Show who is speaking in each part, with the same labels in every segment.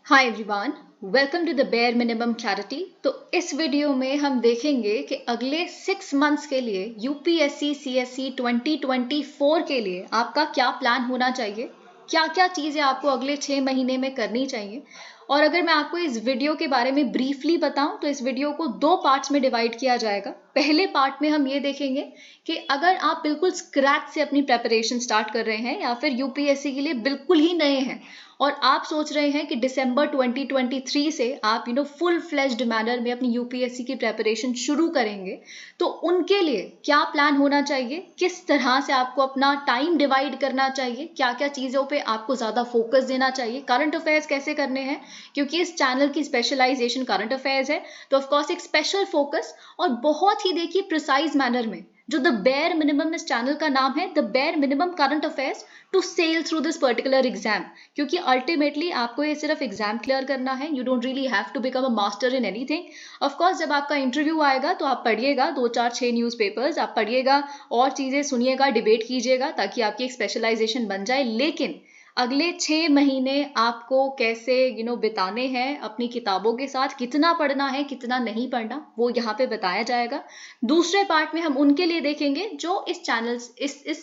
Speaker 1: Hi everyone, welcome to the bare minimum clarity. तो इस video में हम देखेंगे कि अगले 6 मंथ्स के लिए यूपीएससी सीएससी 2024 के लिए आपका क्या प्लान होना चाहिए, क्या क्या चीज़ें आपको अगले 6 महीने में करनी चाहिए। और अगर मैं आपको इस वीडियो के बारे में ब्रीफली बताऊं तो इस वीडियो को 2 पार्ट्स में डिवाइड किया जाएगा। पहले पार्ट में हम ये देखेंगे कि अगर आप बिल्कुल स्क्रैच से अपनी प्रेपरेशन स्टार्ट कर रहे हैं या फिर यूपीएससी के लिए बिल्कुल ही नए हैं और आप सोच रहे हैं कि दिसंबर 2023 से आप फुल फ्लेज्ड मैनर में अपनी यूपीएससी की प्रेपरेशन शुरू करेंगे, तो उनके लिए क्या प्लान होना चाहिए, किस तरह से आपको अपना टाइम डिवाइड करना चाहिए, क्या क्या चीज़ों पे आपको ज़्यादा फोकस देना चाहिए, करंट अफेयर्स कैसे करने हैं, क्योंकि इस चैनल की स्पेशलाइजेशन करंट अफेयर्स है। तो ऑफकोर्स एक स्पेशल फोकस और बहुत ही देखिए प्रिसाइज मैनर में, जो द बेयर मिनिमम इस चैनल का नाम है, the bare minimum current affairs to sail through this particular exam. क्योंकि अल्टीमेटली आपको ये सिर्फ एग्जाम क्लियर करना है, you don't really have to become a master in anything. Of course जब आपका इंटरव्यू आएगा तो आप पढ़िएगा 2 4 6 न्यूज़पेपर्स, आप पढ़िएगा और चीज़ें सुनिएगा, डिबेट कीजिएगा ताकि आपकी एक स्पेशलाइजेशन बन जाए। लेकिन अगले 6 महीने आपको कैसे बिताने हैं अपनी किताबों के साथ, कितना पढ़ना है कितना नहीं पढ़ना, वो यहाँ पे बताया जाएगा। दूसरे पार्ट में हम उनके लिए देखेंगे जो इस चैनल इस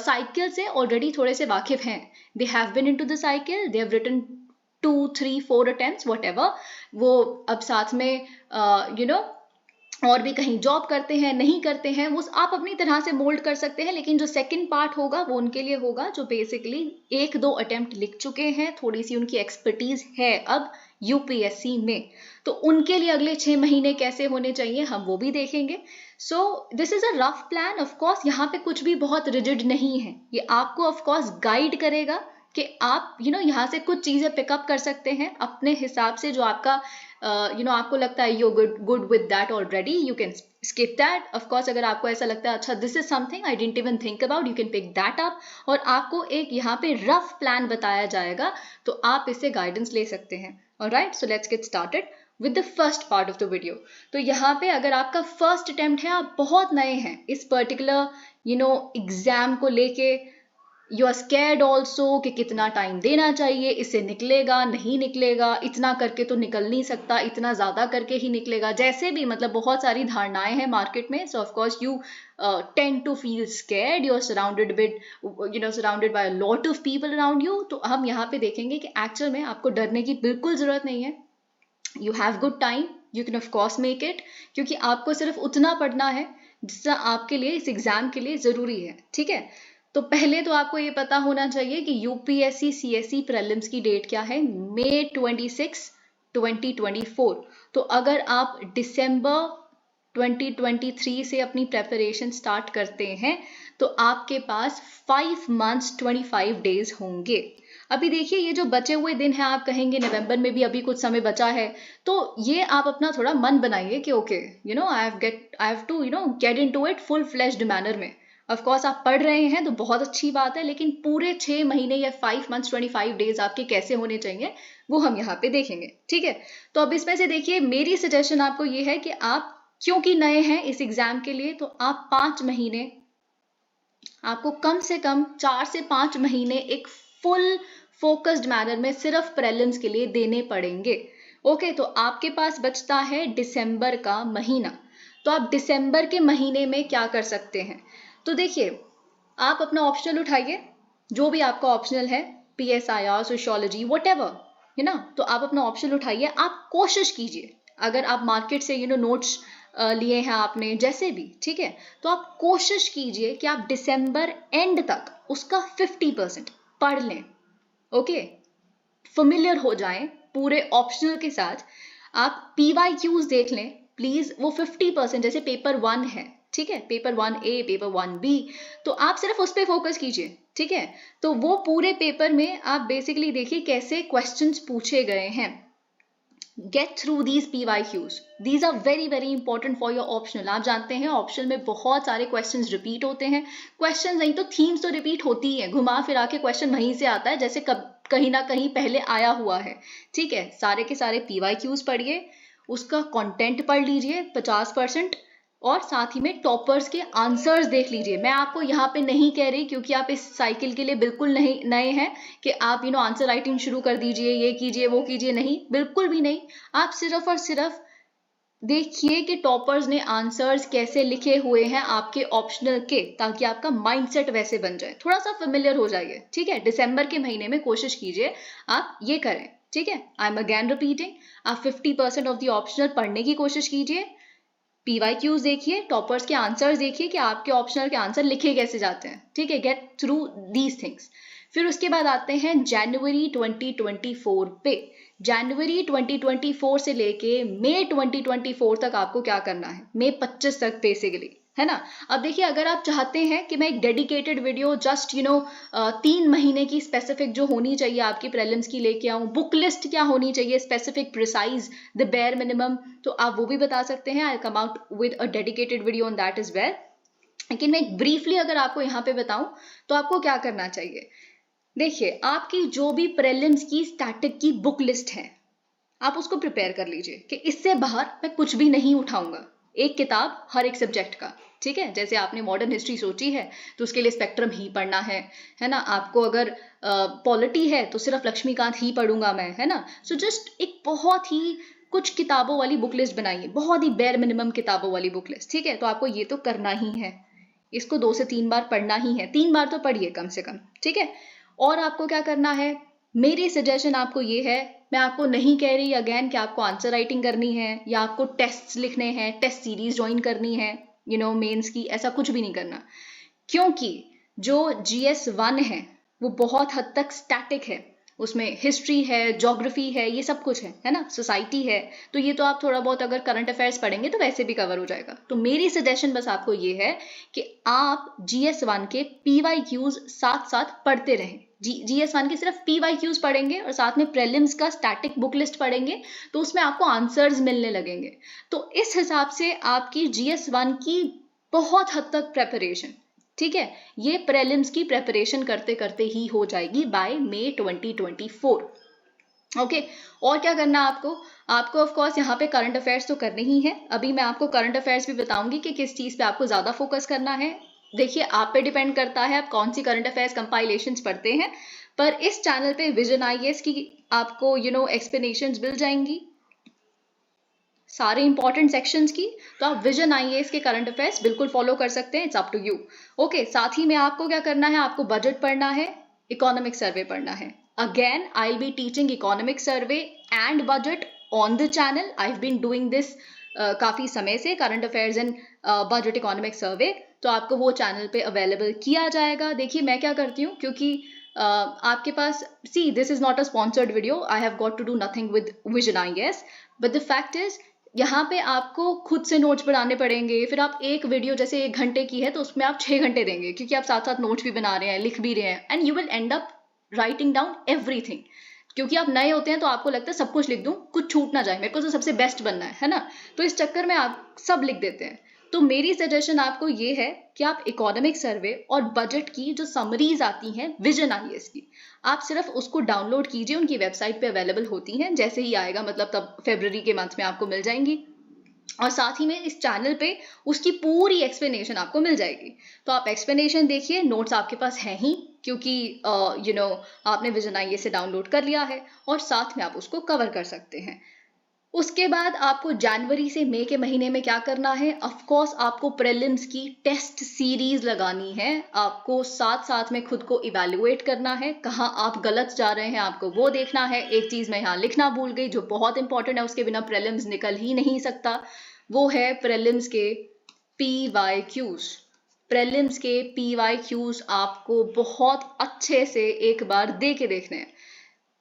Speaker 1: साइकिल से ऑलरेडी थोड़े से वाकिफ हैं। They have been into the cycle, they have written 2 3 4 attempts whatever, वो अब साथ में और भी कहीं जॉब करते हैं नहीं करते हैं, वो आप अपनी तरह से मोल्ड कर सकते हैं। लेकिन जो सेकंड पार्ट होगा वो उनके लिए होगा जो बेसिकली 1 2 अटेम्प्ट लिख चुके हैं, थोड़ी सी उनकी एक्सपर्टीज है अब यूपीएससी में, तो उनके लिए अगले 6 महीने कैसे होने चाहिए हम वो भी देखेंगे। सो this is a rough plan. Of course यहाँ पे कुछ भी बहुत रिजिड नहीं है, ये आपको ऑफकोर्स गाइड करेगा कि आप यहाँ से कुछ चीजें पिकअप कर सकते हैं अपने हिसाब से, जो आपका आपको लगता है you good with that already, you can skip that. Of course अगर आपको ऐसा लगता है अच्छा this is something I didn't even think about, you can pick that up, और आपको एक यहाँ पे रफ प्लान बताया जाएगा तो आप इससे गाइडेंस ले सकते हैं। Alright, so let's get started with the first part of the video. तो यहाँ पे अगर आपका फर्स्ट अटेम्प्ट है, आप बहुत नए हैं इस पर्टिकुलर एग्जाम को लेके, यू आर स्कैर्ड ऑल्सो कि कितना टाइम देना चाहिए, इससे निकलेगा नहीं निकलेगा, इतना करके तो निकल नहीं सकता, इतना ज़्यादा करके ही निकलेगा, जैसे भी मतलब बहुत सारी धारणाएं हैं मार्केट में। So of course you tend to feel scared, you are surrounded by a lot of people around you. तो हम यहाँ पे देखेंगे कि एक्चुअल में आपको डरने की बिल्कुल ज़रूरत नहीं है। You have good time, you can of course make it, क्योंकि आपको सिर्फ उतना पढ़ना है जितना आपके लिए इस एग्जाम के लिए ज़रूरी है। ठीक है, तो पहले तो आपको ये पता होना चाहिए कि यूपीएससी सीएससी प्रीलिम्स की डेट क्या है, मई 26 2024। तो अगर आप दिसंबर 2023 से अपनी प्रेपरेशन स्टार्ट करते हैं तो आपके पास 5 मंथ्स 25 डेज होंगे। अभी देखिए ये जो बचे हुए दिन हैं, आप कहेंगे नवंबर में भी अभी कुछ समय बचा है, तो ये आप अपना थोड़ा मन बनाइए कि okay I have to get into it full fleshed manner में। ऑफकोर्स आप पढ़ रहे हैं तो बहुत अच्छी बात है, लेकिन पूरे 6 महीने या 5 मंथ्स 25 डेज आपके कैसे होने चाहिए वो हम यहाँ पे देखेंगे। ठीक है, तो अब इसमें से देखिए मेरी सजेशन आपको ये है कि आप क्योंकि नए हैं इस एग्जाम के लिए, तो आप 5 महीने, आपको कम से कम 4 से 5 महीने एक फुल फोकस्ड मैनर में सिर्फ प्रीलिम्स के लिए देने पड़ेंगे। ओके, तो आपके पास बचता है दिसंबर का महीना। तो आप दिसंबर के महीने में क्या कर सकते हैं, तो देखिए आप अपना ऑप्शनल उठाइए, जो भी आपका ऑप्शनल है, PSIR, सोशियोलॉजी, व्हाटएवर, है ना, तो आप अपना ऑप्शनल उठाइए। आप कोशिश कीजिए, अगर आप मार्केट से नोट्स लिए हैं आपने जैसे भी, ठीक है, तो आप कोशिश कीजिए कि आप दिसंबर एंड तक उसका 50% पढ़ लें। ओके, फेमिलियर हो जाएं पूरे ऑप्शनल के साथ। आप PYQs देख लें प्लीज, वो 50% जैसे पेपर 1 है, ठीक है, पेपर 1A, पेपर 1B, तो आप सिर्फ उस पर फोकस कीजिए। ठीक है, तो वो पूरे पेपर में आप बेसिकली देखिए कैसे क्वेश्चंस पूछे गए हैं। Get through these PYQs. These are very very important for your optional. आप जानते हैं ऑप्शनल में बहुत सारे क्वेश्चंस रिपीट होते हैं, क्वेश्चंस नहीं तो थीम्स तो रिपीट होती ही है, घुमा फिरा के क्वेश्चन वहीं से आता है जैसे कहीं ना कहीं पहले आया हुआ है। ठीक है, सारे के सारे PYQs पढ़िए, उसका कंटेंट पढ़ लीजिए 50%, और साथ ही में टॉपर्स के आंसर्स देख लीजिए। मैं आपको यहाँ पे नहीं कह रही क्योंकि आप इस साइकिल के लिए बिल्कुल नहीं नए हैं कि आप आंसर राइटिंग शुरू कर दीजिए, ये कीजिए वो कीजिए, नहीं, बिल्कुल भी नहीं। आप सिर्फ और सिर्फ देखिए कि टॉपर्स ने आंसर्स कैसे लिखे हुए हैं आपके ऑप्शनल के, ताकि आपका माइंडसेट वैसे बन जाए, थोड़ा सा फेमिलियर हो जाइए। ठीक है, दिसंबर के महीने में कोशिश कीजिए आप ये करें। ठीक है, आई एम अगेन रिपीटिंग, आप 50% ऑफ द ऑप्शनल पढ़ने की कोशिश कीजिए, PYQs देखिए, टॉपर्स के आंसर्स देखिए कि आपके ऑप्शनल के आंसर लिखे कैसे जाते हैं। ठीक है, गेट थ्रू दीज थिंग्स। फिर उसके बाद आते हैं जनवरी 2024 पे। जनवरी 2024 से लेके मई 2024 तक आपको क्या करना है, मई 25 तक बेसिकली, है ना। अब देखिए, अगर आप चाहते हैं कि मैं एक डेडिकेटेड वीडियो जस्ट 3 महीने की स्पेसिफिक जो होनी चाहिए आपकी प्रीलिम्स की लेके आऊं, बुक लिस्ट क्या होनी चाहिए specific, precise, the bare minimum, तो आप वो भी बता सकते हैं। I come out with a dedicated video on that is well. लेकिन मैं ब्रीफली अगर आपको यहाँ पे बताऊं तो आपको क्या करना चाहिए। देखिए, आपकी जो भी प्रीलिम्स की स्टैटिक की बुक लिस्ट है, आप उसको प्रिपेयर कर लीजिए कि इससे बाहर मैं कुछ भी नहीं उठाऊंगा, एक किताब हर एक सब्जेक्ट का। ठीक है, जैसे आपने मॉडर्न हिस्ट्री सोची है तो उसके लिए स्पेक्ट्रम ही पढ़ना है ना। आपको अगर पॉलिटी है तो सिर्फ लक्ष्मीकांत ही पढ़ूंगा मैं, है ना। सो जस्ट एक बहुत ही कुछ किताबों वाली बुक लिस्ट बनाइए, बहुत ही बेयर मिनिमम किताबों वाली बुक लिस्ट। ठीक है, तो आपको ये तो करना ही है, इसको 2 से 3 बार पढ़ना ही है, 3 बार तो पढ़िए कम से कम। ठीक है, और आपको क्या करना है, मेरी सजेशन आपको ये है, मैं आपको नहीं कह रही अगेन कि आपको आंसर राइटिंग करनी है या आपको टेस्ट्स लिखने हैं, टेस्ट सीरीज ज्वाइन करनी है मेंस की, ऐसा कुछ भी नहीं करना। क्योंकि जो GS1 है वो बहुत हद तक स्टैटिक है, उसमें हिस्ट्री है, ज्योग्राफी है, ये सब कुछ है ना, सोसाइटी है, तो ये तो आप थोड़ा बहुत अगर करंट अफेयर्स पढ़ेंगे तो वैसे भी कवर हो जाएगा। तो मेरी सजेशन बस आपको ये है कि आप GS1 के PYQs साथ साथ पढ़ते रहें। GS1 के सिर्फ PYQs पढ़ेंगे और साथ में प्रीलिम्स का स्टैटिक बुक लिस्ट पढ़ेंगे, तो उसमें आपको आंसर्स मिलने लगेंगे। तो इस हिसाब से आपकी GS1 की बहुत हद तक प्रेपरेशन, ठीक है, ये प्रीलिम्स की प्रेपरेशन करते करते ही हो जाएगी बाय मई 2024। ओके, और क्या करना आपको ऑफ कोर्स यहाँ पे करंट अफेयर्स तो करने ही है। अभी मैं आपको करंट अफेयर्स भी बताऊंगी कि किस चीज पे आपको ज्यादा फोकस करना है। देखिए, आप पे डिपेंड करता है आप कौन सी करंट अफेयर्स कंपाइलेशंस पढ़ते हैं, पर इस चैनल पे विजन IAS की आपको एक्सप्लेनेशंस मिल जाएंगी सारे इंपॉर्टेंट सेक्शंस की। तो आप विजन IAS के करंट अफेयर्स बिल्कुल फॉलो कर सकते हैं, it's up to you. Okay, साथ ही में आपको क्या करना है, आपको बजट पढ़ना है, इकोनॉमिक सर्वे पढ़ना है। Again I will be teaching economic survey and budget on the channel. I have been doing this काफी समय से, current affairs and budget economic survey, तो आपको वो चैनल पे अवेलेबल किया जाएगा। देखिए, मैं क्या करती हूँ, क्योंकि आपके पास, see this is not a sponsored video, I have got to do nothing with vision IAS, but the fact is यहाँ पे आपको खुद से नोट्स बनाने पड़ेंगे। फिर आप एक वीडियो जैसे 1 घंटे की है तो उसमें आप 6 घंटे देंगे, क्योंकि आप साथ साथ नोट्स भी बना रहे हैं, लिख भी रहे हैं, and you will and up writing down everything. क्योंकि आप नए होते हैं तो आपको लगता है सब कुछ लिख दूं, कुछ छूट ना जाए, मेरे को तो सबसे बेस्ट बनना है ना, तो इस चक्कर में आप सब लिख देते हैं। तो मेरी सजेशन आपको ये है कि आप इकोनॉमिक सर्वे और बजट की जो समरीज आती हैं विजन IAS की, आप सिर्फ उसको डाउनलोड कीजिए, उनकी वेबसाइट पे अवेलेबल होती हैं, जैसे ही आएगा मतलब तब फरवरी के मंथ में आपको मिल जाएंगी, और साथ ही में इस चैनल पे उसकी पूरी एक्सप्लेनेशन आपको मिल जाएगी। तो आप एक्सप्लेनेशन देखिए, नोट्स आपके पास हैं ही, क्योंकि आपने विजन IAS से डाउनलोड कर लिया है, और साथ में आप उसको कवर कर सकते हैं। उसके बाद आपको जनवरी से मई के महीने में क्या करना है, ऑफ कोर्स आपको प्रीलिम्स की टेस्ट सीरीज लगानी है, आपको साथ साथ में खुद को इवैल्यूएट करना है, कहाँ आप गलत जा रहे हैं आपको वो देखना है। एक चीज मैं यहाँ लिखना भूल गई जो बहुत इंपॉर्टेंट है, उसके बिना प्रीलिम्स निकल ही नहीं सकता, वो है प्रीलिम्स के PYQs। प्रीलिम्स के PYQs आपको बहुत अच्छे से एक बार दे के देखने हैं।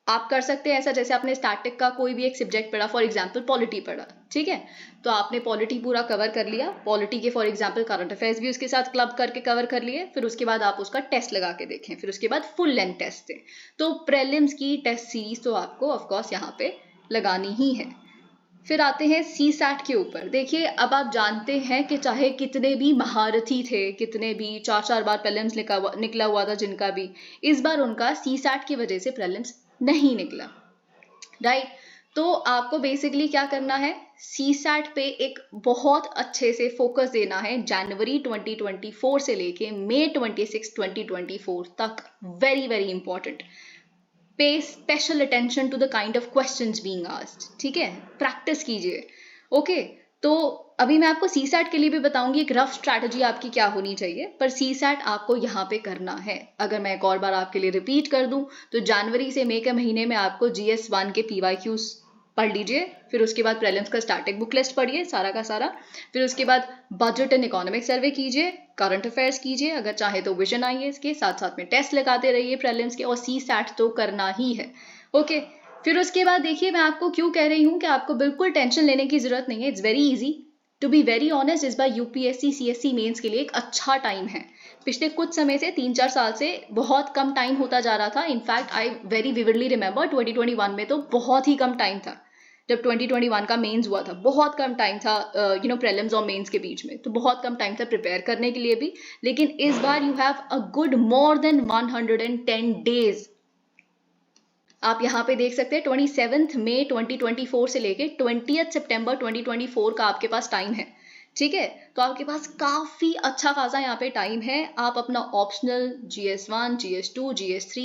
Speaker 1: आप कर सकते हैं ऐसा, जैसे आपने स्टैटिक का कोई भी एक सब्जेक्ट पढ़ा, फॉर एग्जांपल पॉलिटी पढ़ा, ठीक है, तो आपने पॉलिटी पूरा कवर कर लिया, पॉलिटी के फॉर एग्जांपल करंट अफेयर्स भी उसके साथ क्लब करके कवर कर लिए, फिर उसके बाद आप उसका टेस्ट लगा के देखें, फिर उसके बाद फुल लेंथ टेस्ट दें। तो प्रीलिम्स की टेस्ट सीरीज तो आपको ऑफकोर्स यहाँ पे लगानी ही है। फिर आते हैं CSAT के ऊपर। देखिए, अब आप जानते हैं कि चाहे कितने भी महारथी थे, कितने भी 4 बार प्रीलिम्स निकला हुआ था जिनका भी, इस बार उनका CSAT की वजह से प्रीलिम्स नहीं निकला, राइट। तो आपको बेसिकली क्या करना है, CSAT पे एक बहुत अच्छे से फोकस देना है जनवरी 2024 से लेके मई 26 2024 तक। Very very important. Pay special attention to the kind of questions being asked, ठीक है, प्रैक्टिस कीजिए। ओके, तो अभी मैं आपको CSAT के लिए भी बताऊंगी एक रफ स्ट्रैटेजी आपकी क्या होनी चाहिए, पर CSAT आपको यहाँ पे करना है। अगर मैं एक और बार आपके लिए रिपीट कर दूं तो जनवरी से मई के महीने में आपको GS1 के PYQs पढ़ लीजिए, फिर उसके बाद प्रीलिम्स का स्टैटिक बुक लिस्ट पढ़िए सारा का सारा, फिर उसके बाद बजट एंड इकोनॉमिक सर्वे कीजिए, करंट अफेयर्स कीजिए, अगर चाहे तो विजन IAS के साथ साथ में टेस्ट लगाते रहिए प्रीलिम्स के, और CSAT तो करना ही है। ओके, फिर उसके बाद देखिए मैं आपको क्यों कह रही हूँ कि आपको बिल्कुल टेंशन लेने की जरूरत नहीं है। It's very easy to be very honest, इस बार UPSC CSE मेंस के लिए एक अच्छा टाइम है। पिछले कुछ समय से 3-4 साल से बहुत कम टाइम होता जा रहा था। In fact I very vividly remember 2021 में तो बहुत ही कम टाइम था। जब 2021 का मेंस हुआ था बहुत कम टाइम था, प्रीलिम्स और मेंस के बीच में, तो बहुत कम टाइम था प्रिपेयर करने के लिए भी। लेकिन इस बार you have a good more than 110 days. आप यहाँ पे देख सकते हैं 27 मई 2024 से लेके 20 सितंबर 2024 का आपके पास टाइम है, ठीक है। तो आपके पास काफी अच्छा खासा यहाँ पे टाइम है। आप अपना optional GS1, GS2, GS3,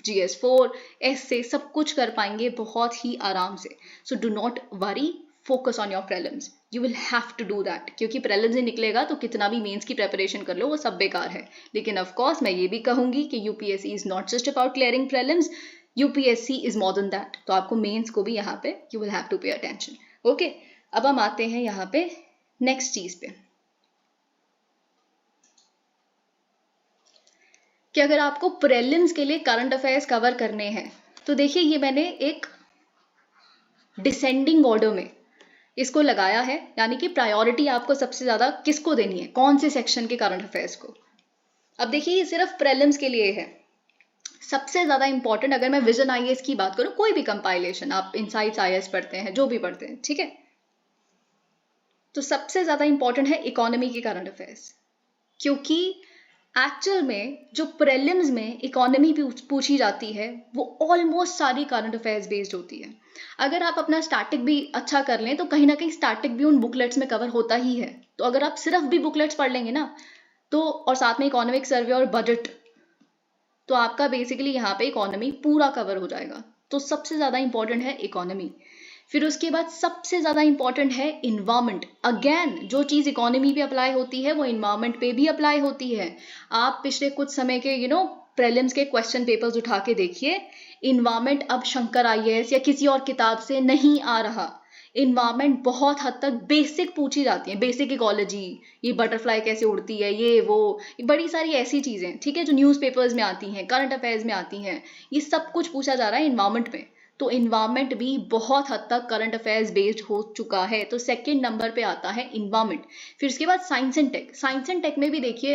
Speaker 1: GS4 ऐसे सब कुछ कर पाएंगे बहुत ही आराम से। So do not worry, focus on your prelims, you will have to do that, क्योंकि प्रीलिम्स ही निकलेगा तो कितना भी मेंस की प्रेपरेशन कर लो वो सब बेकार है। लेकिन ऑफ कोर्स मैं ये भी कहूंगी कि UPSC is not just about clearing prelims, UPSC is more than that. तो आपको मेंस को भी यहाँ पे you will have to pay attention. Okay, अब हम आते हैं यहाँ पे नेक्स्ट चीज पे कि अगर आपको प्रीलिम्स के लिए करंट अफेयर्स कवर करने हैं तो देखिए ये मैंने एक डिसेंडिंग ऑर्डर में इसको लगाया है, यानी कि प्रायोरिटी आपको सबसे ज्यादा किसको देनी है, कौन से सेक्शन के करंट अफेयर्स को। अब देखिए ये सिर्फ प्रीलिम्स के लिए है। सबसे ज्यादा इंपॉर्टेंट, अगर मैं विजन IAS की बात करूं, कोई भी कंपाइलेशन, आप इनसाइट्स IAS पढ़ते हैं, जो भी पढ़ते हैं, ठीक है, तो सबसे ज्यादा इंपॉर्टेंट है इकोनॉमी के करंट अफेयर्स, क्योंकि एक्चुअल में जो प्रीलिम्स में इकोनॉमी पूछी जाती है वो ऑलमोस्ट सारी करंट अफेयर्स बेस्ड होती है। अगर आप अपना स्टैटिक भी अच्छा कर लें तो कहीं ना कहीं स्टैटिक भी उन बुकलेट्स में कवर होता ही है। तो अगर आप सिर्फ भी बुकलेट्स पढ़ लेंगे ना, तो और साथ में इकोनॉमिक सर्वे और बजट, तो आपका बेसिकली यहाँ पे इकोनॉमी पूरा कवर हो जाएगा। तो सबसे ज्यादा इंपॉर्टेंट है इकोनॉमी। फिर उसके बाद सबसे ज्यादा इंपॉर्टेंट है इन्वायरमेंट। अगेन जो चीज इकोनॉमी पे अप्लाई होती है वो इन्वायरमेंट पे भी अप्लाई होती है। आप पिछले कुछ समय के प्रीलिम्स के क्वेश्चन पेपर्स उठा के देखिए, इन्वायरमेंट अब शंकर IAS या किसी और किताब से नहीं आ रहा। इन्वायरमेंट बहुत हद तक बेसिक पूछी जाती है, बेसिक इकोलॉजी, ये बटरफ्लाई कैसे उड़ती है, ये वो, ये बड़ी सारी ऐसी चीजें, ठीक है, जो न्यूज़पेपर्स में आती हैं, करंट अफेयर्स में आती हैं, ये सब कुछ पूछा जा रहा है इन्वायरमेंट में। तो इन्वायरमेंट भी बहुत हद तक करंट अफेयर्स बेस्ड हो चुका है। तो सेकंड नंबर पे आता है इन्वायरमेंट। फिर उसके बाद science and tech. Science and tech में भी देखिए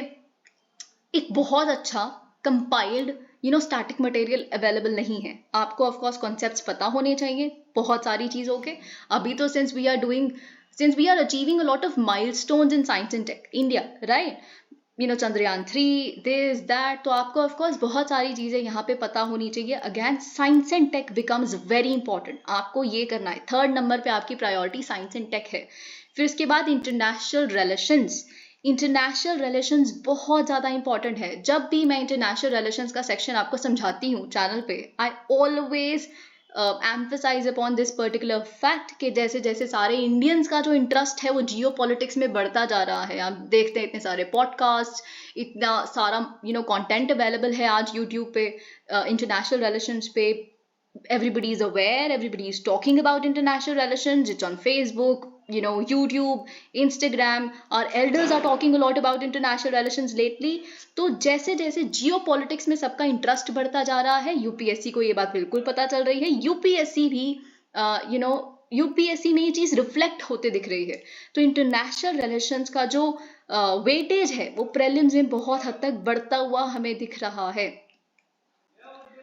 Speaker 1: एक बहुत अच्छा कंपाइल्ड स्टैटिक मटेरियल अवेलेबल नहीं है। आपको ऑफ कोर्स कॉन्सेप्ट्स पता होने चाहिए बहुत सारी चीजों के। अभी तो since we are achieving a lot of milestones in science and tech India, right, Chandrayaan 3, this that, तो आपको ऑफ कोर्स बहुत सारी चीजें यहाँ पे पता होनी चाहिए। Again science and tech becomes very important, आपको ये करना है। थर्ड नंबर पे आपकी प्रायोरिटी साइंस एंड टेक है। फिर उसके बाद इंटरनेशनल रिलेशंस। इंटरनेशनल रिलेशंस बहुत ज्यादा इंपॉर्टेंट है। जब भी मैं इंटरनेशनल रिलेशंस का सेक्शन आपको समझाती हूँ चैनल पे, I always emphasize upon this particular fact कि जैसे जैसे सारे इंडियंस का जो इंटरेस्ट है वो जियो पॉलिटिक्स में बढ़ता जा रहा है। आप देखते हैं इतने सारे पॉडकास्ट, इतना सारा कंटेंट अवेलेबल है आज यूट्यूब पे इंटरनेशनल रिलेशंस पे। everybody is aware, everybody is talking about international relations, it's on Facebook, YouTube, Instagram, our elders are talking a lot about international relations lately. तो जैसे जैसे जियोपॉलिटिक्स में सबका इंटरेस्ट बढ़ता जा रहा है, UPSC को ये बात बिल्कुल पता चल रही है, UPSC भी UPSC में ये चीज रिफ्लेक्ट होते दिख रही है। तो इंटरनेशनल रिलेशंस का जो वेटेज है वो प्रीलिम्स में बहुत हद तक बढ़ता हुआ हमें दिख रहा है।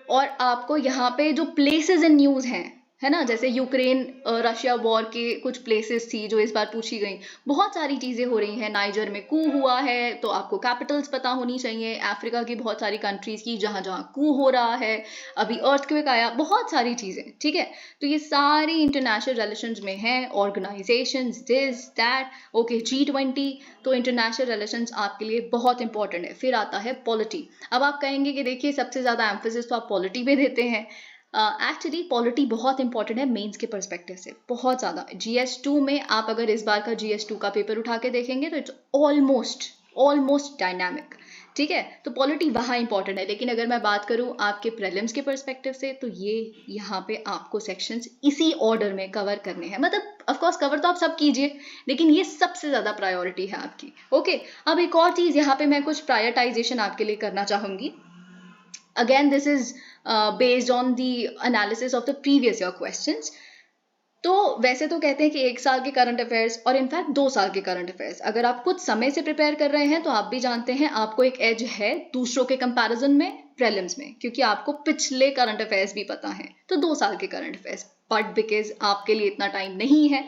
Speaker 1: और आपको यहाँ पे जो प्लेसेस इन न्यूज हैं, है ना, जैसे यूक्रेन रशिया वॉर के कुछ प्लेसेस थी जो इस बार पूछी गई। बहुत सारी चीजें हो रही हैं, नाइजर में कू हुआ है तो आपको कैपिटल्स पता होनी चाहिए, अफ्रीका की बहुत सारी कंट्रीज की जहां जहां कू हो रहा है, अभी अर्थक्वेक आया, बहुत सारी चीजें, ठीक है। तो ये सारी इंटरनेशनल रिलेशंस में है, organisations, this that, okay, G20, तो इंटरनेशनल रिलेशंस आपके लिए बहुत इंपॉर्टेंट है। फिर आता है पॉलिटी। अब आप कहेंगे कि देखिए सबसे ज्यादा एम्फोसिस तो आप पॉलिटी पे देते हैं। एक्चुअली पॉलिटी बहुत इंपॉर्टेंट है मेंस के पर्सपेक्टिव से, बहुत ज़्यादा। GS2 में आप अगर इस बार का GS2 का पेपर उठा के देखेंगे तो इट्स ऑलमोस्ट डायनामिक, ठीक है। तो पॉलिटी वहाँ इंपॉर्टेंट है। लेकिन अगर मैं बात करूँ आपके प्रीलिम्स के पर्सपेक्टिव से, तो ये यहाँ पे आपको सेक्शंस इसी ऑर्डर में कवर करने हैं। मतलब ऑफकोर्स कवर तो आप सब कीजिए, लेकिन ये सबसे ज़्यादा प्रायोरिटी है आपकी, ओके। अब एक और चीज़ यहाँ पे मैं कुछ प्रायोरिटाइजेशन आपके लिए करना चाहूँगी। Again, this is based on the analysis of the previous year questions. तो वैसे तो कहते हैं कि 1 साल के करंट अफेयर्स और इनफैक्ट 2 साल के करंट अफेयर्स, अगर आप कुछ समय से प्रिपेयर कर रहे हैं तो आप भी जानते हैं आपको एक एज है दूसरों के कंपैरिजन में प्रीलिम्स में, क्योंकि आपको पिछले करंट अफेयर्स भी पता है। तो 2 साल के करंट अफेयर्स, बट बिकॉज आपके लिए इतना टाइम नहीं है,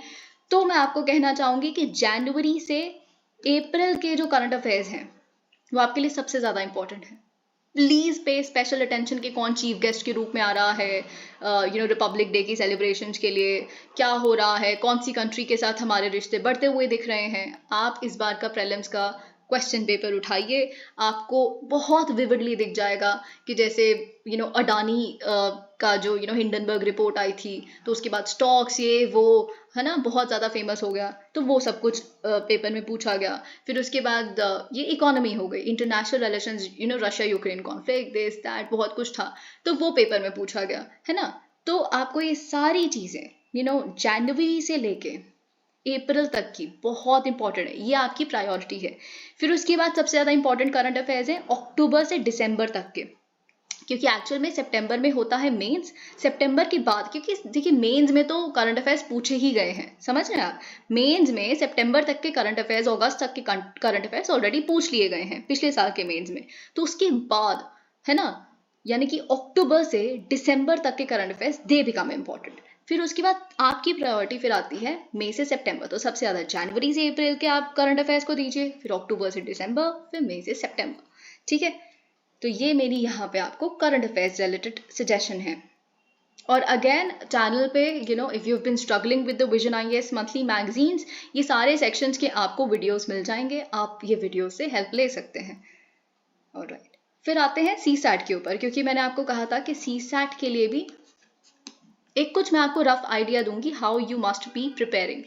Speaker 1: तो मैं आपको कहना चाहूंगी कि जनवरी से अप्रैल के जो करंट अफेयर्स हैं वो आपके लिए सबसे ज़्यादा इंपॉर्टेंट है। प्लीज पे स्पेशल अटेंशन कि कौन चीफ गेस्ट के रूप में आ रहा है, रिपब्लिक डे की सेलिब्रेशंस के लिए, क्या हो रहा है, कौन सी कंट्री के साथ हमारे रिश्ते बढ़ते हुए दिख रहे हैं। आप इस बार का प्रीलिम्स का क्वेश्चन पेपर उठाइए, आपको बहुत विविडली दिख जाएगा कि जैसे अडानी का जो हिंडनबर्ग रिपोर्ट आई थी, तो उसके बाद स्टॉक्स ये वो, है ना, बहुत ज़्यादा फेमस हो गया, तो वो सब कुछ पेपर में पूछा गया। फिर उसके बाद ये इकोनॉमी हो गई, international relations, Russia Ukraine conflict, this that, बहुत कुछ था, तो वो पेपर में पूछा गया, है ना। तो आपको ये सारी चीज़ें जनवरी से लेके अप्रैल तक की बहुत इंपॉर्टेंट है, ये आपकी प्रायोरिटी है। फिर उसके बाद सबसे ज़्यादा इंपॉर्टेंट करंट अफेयर्स हैं अक्टूबर से दिसंबर तक के, क्योंकि एक्चुअल में सितंबर में होता है मेंस, सितंबर के बाद, क्योंकि देखिए मेंस में तो करंट अफेयर्स पूछे ही गए हैं, समझ रहे हैं आप। मेंस में सितंबर तक के करंट अफेयर्स, अगस्त तक के करंट अफेयर्स ऑलरेडी पूछ लिए गए हैं पिछले साल के मेंस में। तो उसके बाद, है ना, यानी कि अक्टूबर से दिसंबर तक के current affairs they become important. फिर उसके बाद आपकी प्रायोरिटी फिर आती है मई से सितंबर, तो सबसे ज़्यादा जनवरी से अप्रैल के आप करंट अफेयर्स को दीजिए, फिर अक्टूबर से दिसंबर, फिर मई से सितंबर, ठीक है। तो ये मेरी यहाँ पे आपको करंट अफेयर्स रिलेटेड सजेशन है। और अगेन चैनल पे if you been struggling with the vision IAS monthly magazines, ये सारे सेक्शंस के आपको वीडियोस मिल जाएंगे, आप ये वीडियो से हेल्प ले सकते हैं। ऑलराइट, फिर आते हैं CSAT के ऊपर, क्योंकि मैंने आपको कहा था कि CSAT के लिए भी एक कुछ मैं आपको रफ आइडिया दूंगी how you must be preparing.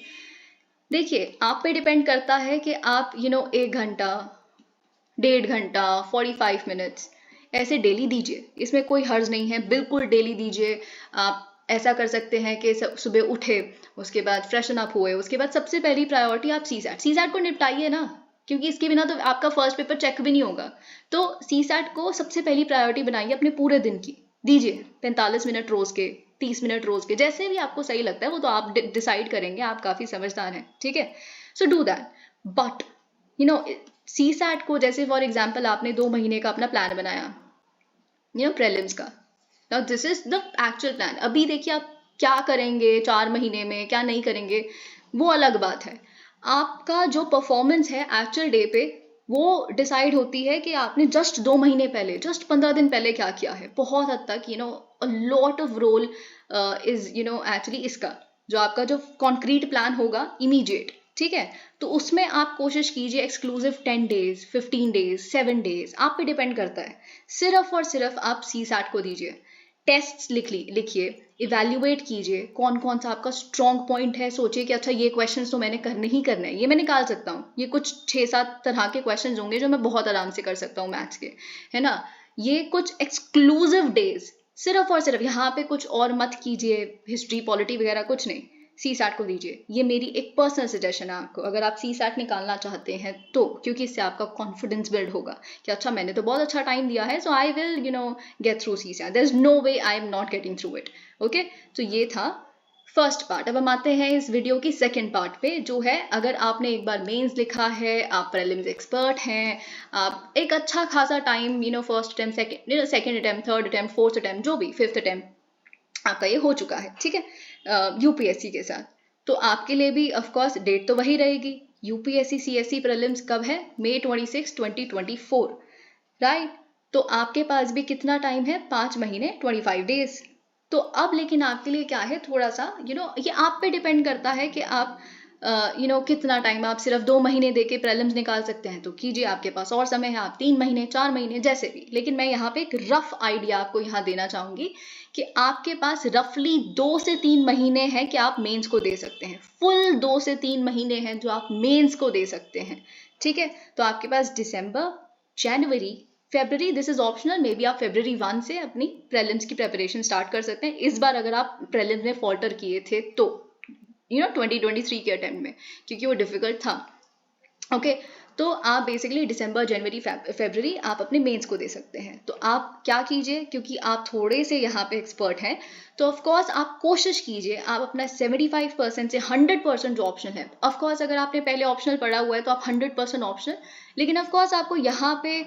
Speaker 1: देखिए आप पे डिपेंड करता है कि आप 1 घंटा, 1.5 घंटा, 45 मिनट्स ऐसे डेली दीजिए, इसमें कोई हर्ज नहीं है, बिल्कुल डेली दीजिए। आप ऐसा कर सकते हैं कि सुबह उठे, उसके बाद फ्रेशन अप हुए, उसके बाद सबसे पहली प्रायोरिटी आप CSAT को निपटाइए ना, क्योंकि इसके बिना तो आपका फर्स्ट पेपर चेक भी नहीं होगा। तो CSAT को सबसे पहली प्रायोरिटी बनाइए, अपने पूरे दिन की दीजिए, 45 मिनट रोज के, 30 मिनट रोज के, जैसे भी आपको सही लगता है, वो तो आप डिसाइड करेंगे, आप काफी समझदार हैं, ठीक है। So do that. But CSAT को, जैसे फॉर एग्जाम्पल आपने 2 महीने का अपना प्लान बनाया प्रीलिम्स का, now this is the actual plan. अभी देखिए आप क्या करेंगे 4 महीने में, क्या नहीं करेंगे, वो अलग बात है। आपका जो परफॉर्मेंस है एक्चुअल डे पे, वो डिसाइड होती है कि आपने जस्ट 2 महीने पहले, जस्ट 15 दिन पहले क्या किया है। बहुत हद तक a lot of role is actually इसका, जो आपका जो कॉन्क्रीट प्लान होगा इमीडिएट, ठीक है। तो उसमें आप कोशिश कीजिए एक्सक्लूसिव 10 डेज, 15 डेज, 7 डेज, आप पे डिपेंड करता है। सिर्फ और सिर्फ आप CSAT को दीजिए, टेस्ट्स लिखिए, इवेल्युएट कीजिए कौन कौन सा आपका स्ट्रॉन्ग पॉइंट है। सोचिए कि अच्छा ये क्वेश्चंस तो मैंने करने ही करने हैं, ये मैं निकाल सकता हूँ, ये कुछ 6-7 तरह के क्वेश्चंस होंगे जो मैं बहुत आराम से कर सकता हूँ मैथ्स के, है ना। ये कुछ एक्सक्लूसिव डेज, सिर्फ और सिर्फ यहाँ पे कुछ और मत कीजिए, हिस्ट्री पॉलिटी वगैरह कुछ नहीं, CSAT को दीजिए। ये मेरी एक पर्सनल सजेशन है आपको, अगर आप CSAT निकालना चाहते हैं तो, क्योंकि इससे आपका कॉन्फिडेंस बिल्ड होगा कि अच्छा मैंने तो बहुत अच्छा टाइम दिया है, so I will get through CSAT, there is no way I am not getting through it, okay. तो ये था फर्स्ट पार्ट। अब हम आते हैं इस वीडियो की सेकंड पार्ट पे, जो है अगर आपने एक बार मेंस लिखा है, आप प्रीलिम्स एक्सपर्ट हैं, आप एक अच्छा खासा time first attempt, second attempt, third attempt, fourth attempt, जो भी, फिफ्थ अटेम्प्ट आपका ये हो चुका है, ठीक है, यूपीएससी के साथ। तो आपके लिए भी ऑफ कोर्स डेट तो वही रहेगी। यूपीएससी सीएससी प्रीलिम्स कब है? मई 26, 2024, राइट। तो आपके पास भी कितना टाइम है? 5 महीने, 25 डेज। तो अब लेकिन आपके लिए क्या है, थोड़ा सा ये आप पे डिपेंड करता है कि आप कितना टाइम, आप सिर्फ 2 महीने देके प्रीलिम्स निकाल सकते हैं तो कीजिए, आपके पास और समय है, आप 3 महीने 4 महीने जैसे भी। लेकिन मैं यहाँ पे एक रफ आइडिया आपको यहाँ देना चाहूंगी कि आपके पास रफली 2 से 3 महीने हैं कि आप मेंस को दे सकते हैं। फुल 2 से 3 महीने हैं जो आप मेंस को दे सकते हैं, ठीक है। तो आपके पास दिसंबर, जनवरी, February, this is optional, may be आप फेब्रवरी 1 से अपनी प्रीलिम्स की प्रेपरेशन स्टार्ट कर सकते हैं। इस बार अगर आप प्रीलिम्स में फॉल्टर किए थे तो 2023 के अटेम्प्ट में, क्योंकि वो डिफिकल्ट था, ओके। तो आप बेसिकली दिसंबर, जनवरी, फेब्रवरी आप अपने मेंस को दे सकते हैं। तो आप क्या कीजिए, क्योंकि आप थोड़े से यहाँ पे एक्सपर्ट हैं, तो ऑफकोर्स आप कोशिश कीजिए, आप अपना 75% से 100% जो ऑप्शनल है, ऑफकोर्स अगर आपने पहले ऑप्शनल पढ़ा हुआ है तो आप 100% ऑप्शनल, लेकिन ऑफकोर्स आपको यहाँ पे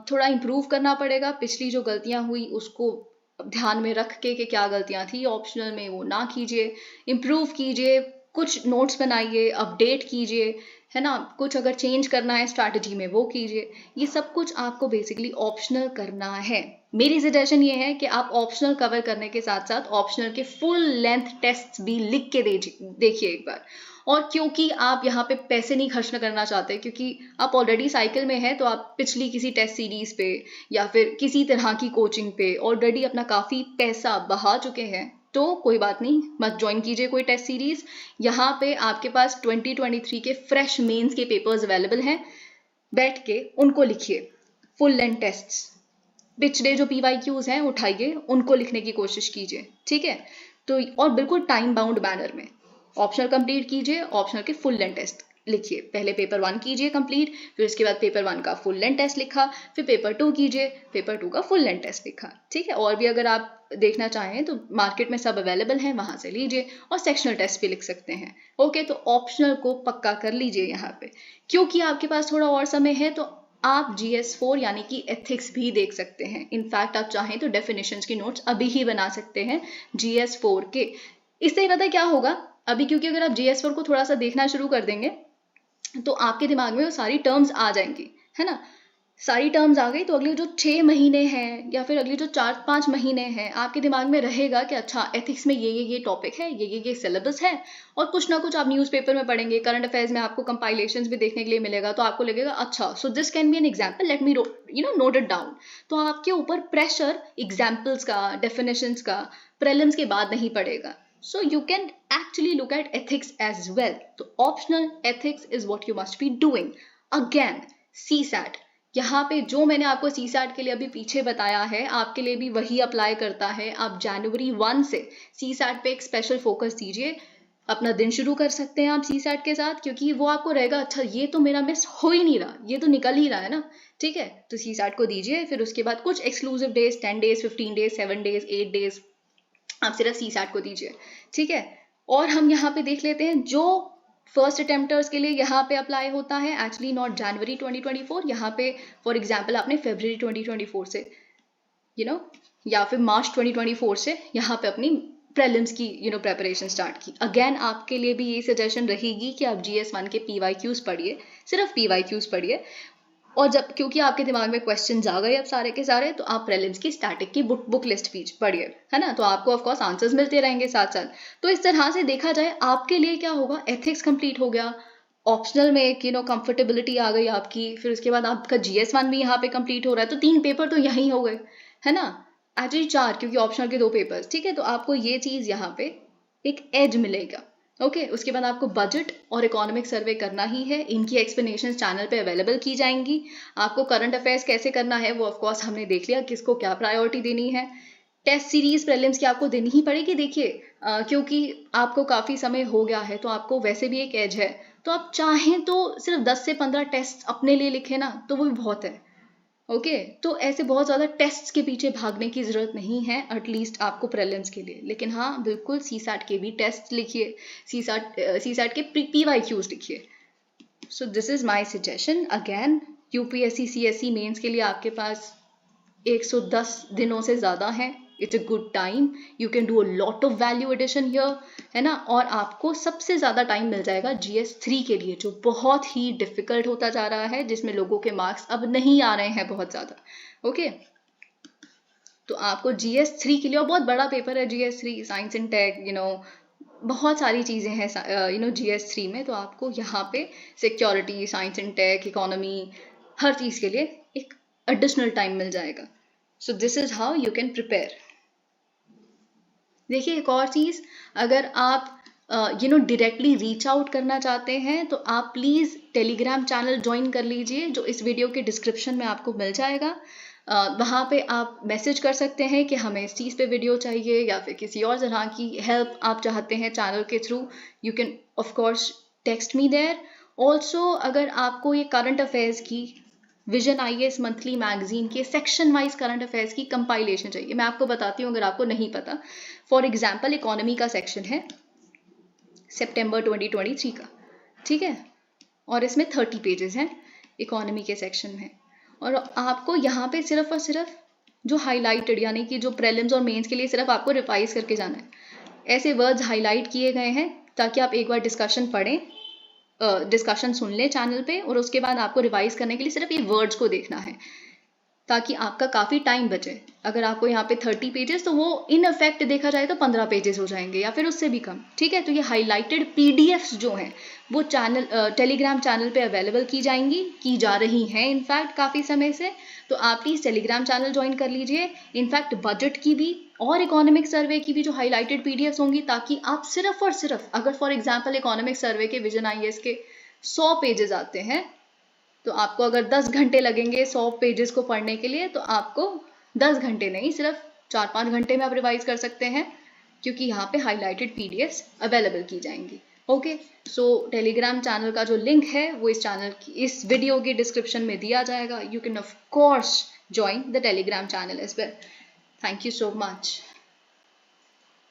Speaker 1: थोड़ा इम्प्रूव करना पड़ेगा। पिछली जो गलतियाँ हुई उसको ध्यान में रख के कि क्या गलतियाँ थी ऑप्शनल में, वो ना कीजिए, इम्प्रूव कीजिए, कुछ नोट्स बनाइए, अपडेट कीजिए, है ना। कुछ अगर चेंज करना है स्ट्रैटेजी में वो कीजिए। ये सब कुछ आपको बेसिकली ऑप्शनल करना है। मेरी सजेशन ये है कि आप ऑप्शनल कवर करने के साथ साथ ऑप्शनल के फुल लेंथ टेस्ट्स भी लिख के देखिए एक बार। और क्योंकि आप यहाँ पे पैसे नहीं खर्च करना चाहते, क्योंकि आप ऑलरेडी साइकिल में हैं, तो आप पिछली किसी टेस्ट सीरीज पे या फिर किसी तरह की कोचिंग पे ऑलरेडी अपना काफ़ी पैसा बहा चुके हैं, तो कोई बात नहीं, मत ज्वाइन कीजिए कोई टेस्ट सीरीज। यहाँ पे आपके पास 2023 के फ्रेश मेंस के पेपर्स अवेलेबल हैं, बैठ के उनको लिखिए, फुल लेंथ टेस्ट्स, पिछले जो PYQs हैं उठाइए, उनको लिखने की कोशिश कीजिए, ठीक है। तो और बिल्कुल टाइम बाउंड मैनर में ऑप्शनल कंप्लीट कीजिए, ऑप्शनल के फुल लेंथ टेस्ट लिखिए। पहले पेपर 1 कीजिए कंप्लीट, फिर उसके बाद पेपर 1 का फुल लेंथ टेस्ट लिखा, फिर पेपर 2 कीजिए, पेपर 2 का फुल लेंथ टेस्ट लिखा, ठीक है। और भी अगर आप देखना चाहें तो मार्केट में सब अवेलेबल हैं, वहां से लीजिए, और सेक्शनल टेस्ट भी लिख सकते हैं, ओके। तो ऑप्शनल को पक्का कर लीजिए यहाँ पे। क्योंकि आपके पास थोड़ा और समय है तो आप GS4 यानी कि एथिक्स भी देख सकते हैं। इनफैक्ट आप चाहें तो डेफिनेशंस की नोट्स अभी ही बना सकते हैं GS4 के। इससे पता क्या होगा अभी, क्योंकि अगर आप GS4 को थोड़ा सा देखना शुरू कर देंगे तो आपके दिमाग में वो सारी टर्म्स आ जाएंगी, है ना। सारी टर्म्स आ गई तो अगले जो 6 महीने हैं या फिर अगले जो 4-5 महीने हैं, आपके दिमाग में रहेगा कि अच्छा एथिक्स में ये टॉपिक है, ये सिलेबस है, और कुछ ना कुछ आप न्यूज़पेपर में पढ़ेंगे, करंट अफेयर्स में आपको कंपाइलेशंस भी देखने के लिए मिलेगा, तो आपको लगेगा अच्छा so this can be an example, let me note it down. तो आपके ऊपर प्रेशर एग्जाम्पल्स का, डेफिनेशंस का प्रीलिम्स के बाद नहीं पड़ेगा। So you can actually look at ethics as well. तो optional ethics is what you must be doing. Again, CSAT. यहाँ पे जो मैंने आपको CSAT के लिए अभी पीछे बताया है, आपके लिए भी वही अप्लाई करता है। आप जनवरी 1 से CSAT पे एक स्पेशल फोकस दीजिए, अपना दिन शुरू कर सकते हैं आप CSAT के साथ, क्योंकि वो आपको रहेगा अच्छा ये तो मेरा मिस हो ही नहीं रहा, ये तो निकल ही रहा है ना, ठीक है। तो CSAT को दीजिए, फिर उसके बाद कुछ exclusive days, 10 days, 15 days, 7 days, 8 days, आप सिर्फ CSAT को दीजिए, ठीक है। और हम यहाँ पे देख लेते हैं जो फर्स्ट अटेम्प्टर्स के लिए यहाँ पे अप्लाई होता है, एक्चुअली नॉट जनवरी 2024, यहाँ पे फॉर एग्जाम्पल आपने फरवरी 2024 से या फिर मार्च 2024 से यहाँ पे अपनी प्रीलिम्स की प्रेपरेशन स्टार्ट की। अगेन आपके लिए भी ये सजेशन रहेगी कि आप GS1 के PYQs पढ़िए, सिर्फ PYQs पढ़िए, और जब क्योंकि आपके दिमाग में क्वेश्चंस आ गए अब सारे के सारे, तो आप प्रीलिम्स की स्टैटिक की बुक लिस्ट पढ़िए, है ना। तो आपको ऑफ कोर्स आंसर्स मिलते रहेंगे साथ साथ। तो इस तरह से देखा जाए आपके लिए क्या होगा, एथिक्स कंप्लीट हो गया, ऑप्शनल में एक कंफर्टेबिलिटी आ गई आपकी, फिर उसके बाद आपका GS1 भी यहाँ पे कंप्लीट हो रहा है, तो 3 पेपर तो यहीं हो गए, है ना। एक्चुअली 4, क्योंकि ऑप्शनल के 2 पेपर्स, ठीक है। तो आपको ये चीज यहाँ पे एक एज मिलेगा, ओके। उसके बाद आपको बजट और इकोनॉमिक सर्वे करना ही है, इनकी एक्सप्लेनेशंस चैनल पे अवेलेबल की जाएंगी। आपको करंट अफेयर्स कैसे करना है वो ऑफ कोर्स हमने देख लिया, किसको क्या प्रायोरिटी देनी है। टेस्ट सीरीज प्रीलिम्स की आपको देनी ही पड़ेगी, देखिए क्योंकि आपको काफ़ी समय हो गया है, तो आपको वैसे भी एक एज है, तो आप चाहें तो सिर्फ 10 से 15 टेस्ट अपने लिए लिखें ना, तो वो भी बहुत है, ओके। तो ऐसे बहुत ज़्यादा टेस्ट्स के पीछे भागने की ज़रूरत नहीं है, एटलीस्ट आपको प्रीलिम्स के लिए। लेकिन हाँ बिल्कुल CSAT के भी टेस्ट लिखिए, CSAT के PYQs लिखिए। So this is my suggestion. Again UPSC CSE mains के लिए आपके पास 110 दिनों से ज़्यादा हैं, it's a good time, you can do a lot of value addition here, है ना। और आपको सबसे ज़्यादा टाइम मिल जाएगा GS3 के लिए, जो बहुत ही डिफिकल्ट होता जा रहा है, जिसमें लोगों के मार्क्स अब नहीं आ रहे हैं बहुत ज़्यादा। ओके, तो आपको GS3 के लिए, और बहुत बड़ा पेपर है GS3, साइंस एंड टेक, बहुत सारी चीज़ें हैं GS3 में। तो आपको यहाँ पे security, science and tech, economy, हर चीज़ के लिए एक एडिशनल टाइम मिल जाएगा। So this is how you can prepare. देखिए एक और चीज़, अगर आप डायरेक्टली रीच आउट करना चाहते हैं तो आप प्लीज़ टेलीग्राम चैनल ज्वाइन कर लीजिए, जो इस वीडियो के डिस्क्रिप्शन में आपको मिल जाएगा। वहाँ पे आप मैसेज कर सकते हैं कि हमें इस चीज़ पे वीडियो चाहिए, या फिर किसी और तरह की हेल्प आप चाहते हैं चैनल के through, you can of course text me there. Also अगर आपको ये करंट अफेयर्स की विजन IAS मंथली मैगजीन के सेक्शन वाइज करंट अफेयर्स की कंपाइलेशन चाहिए, मैं आपको बताती हूँ अगर आपको नहीं पता। फॉर एग्जाम्पल इकोनॉमी का सेक्शन है सितंबर 2023 का, ठीक है, और इसमें 30 पेजेस हैं इकोनॉमी के सेक्शन में। और आपको यहाँ पे सिर्फ और सिर्फ जो हाईलाइटेड, यानी कि जो प्रीलिम्स और मेंस के लिए सिर्फ आपको रिवाइज करके जाना है, ऐसे वर्ड्स हाईलाइट किए गए हैं ताकि आप एक बार डिस्कशन पढ़ें, डिस्कशन सुन लें चैनल पे, और उसके बाद आपको रिवाइज करने के लिए सिर्फ ये वर्ड्स को देखना है, ताकि आपका काफ़ी टाइम बचे। अगर आपको यहाँ पे 30 पेजेस, तो वो इन इफेक्ट देखा जाए तो 15 पेजेस हो जाएंगे या फिर उससे भी कम, ठीक है। तो ये हाईलाइटेड PDFs जो हैं वो टेलीग्राम चैनल पे अवेलेबल की जा रही हैं इनफैक्ट काफ़ी समय से। तो आप प्लीज़ टेलीग्राम चैनल ज्वाइन कर लीजिए, इनफैक्ट बजट की भी और इकोनॉमिक सर्वे की भी जो हाईलाइटेड PDFs होंगी, ताकि आप सिर्फ और सिर्फ, अगर फॉर एग्जाम्पल इकोनॉमिक सर्वे के विजन IAS के 100 पेजेस आते हैं, तो आपको अगर 10 घंटे लगेंगे 100 पेजेस को पढ़ने के लिए, तो आपको 10 घंटे नहीं, सिर्फ 4-5 घंटे में आप रिवाइज कर सकते हैं, क्योंकि यहाँ पे हाईलाइटेड PDFs अवेलेबल की जाएंगी। ओके, सो टेलीग्राम चैनल का जो लिंक है वो इस वीडियो के डिस्क्रिप्शन में दिया जाएगा। You can of course join the Telegram channel as well. Thank you so much.